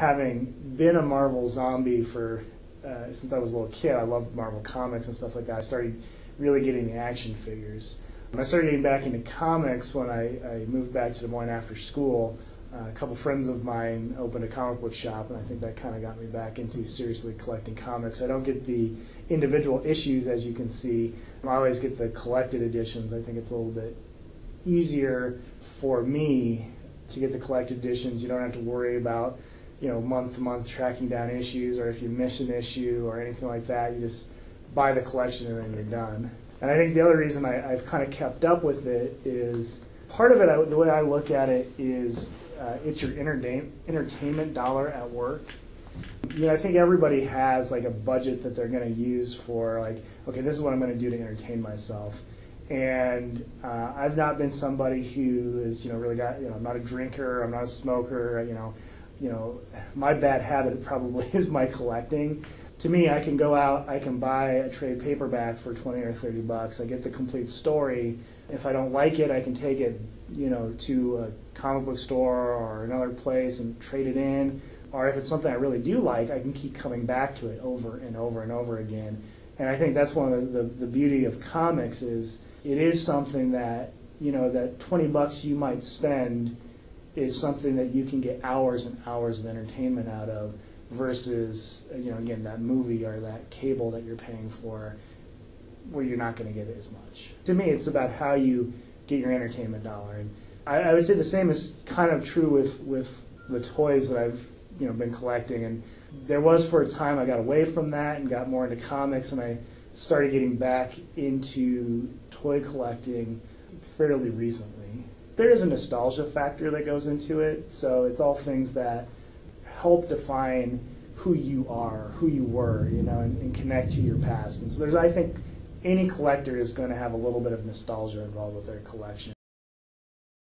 having been a Marvel zombie for since I was a little kid, I loved Marvel comics and stuff like that. I started really getting the action figures. I started getting back into comics when I moved back to Des Moines after school. A couple friends of mine opened a comic book shop, and I think that kind of got me back into seriously collecting comics. I don't get the individual issues, as you can see. I always get the collected editions. I think it's a little bit easier for me to get the collected editions. You don't have to worry about, month to month tracking down issues, or if you miss an issue or anything like that. You just buy the collection and then you're done. And I think the other reason I've kind of kept up with it is, part of it, the way I look at it is, it's your entertainment dollar at work. I think everybody has like a budget that they're going to use for, like, okay, this is what I'm going to do to entertain myself. And I've not been somebody who is, really got, I'm not a drinker, I'm not a smoker, my bad habit probably is my collecting. To me, I can go out, I can buy a trade paperback for $20 or $30. I get the complete story. If I don't like it, I can take it, to a comic book store or another place and trade it in. Or if it's something I really do like, I can keep coming back to it over and over and over again. And I think that's one of the beauty of comics is it is something that, that $20 you might spend is something that you can get hours and hours of entertainment out of, versus, again, that movie or that cable that you're paying for where you're not going to get it as much. To me, it's about how you get your entertainment dollar. And I would say the same is kind of true with the toys that I've been collecting. And there was, for a time, I got away from that and got more into comics, and I started getting back into toy collecting fairly recently. There is a nostalgia factor that goes into it, so it's all things that help define who you are, who you were, and connect to your past. And so I think any collector is going to have a little bit of nostalgia involved with their collection.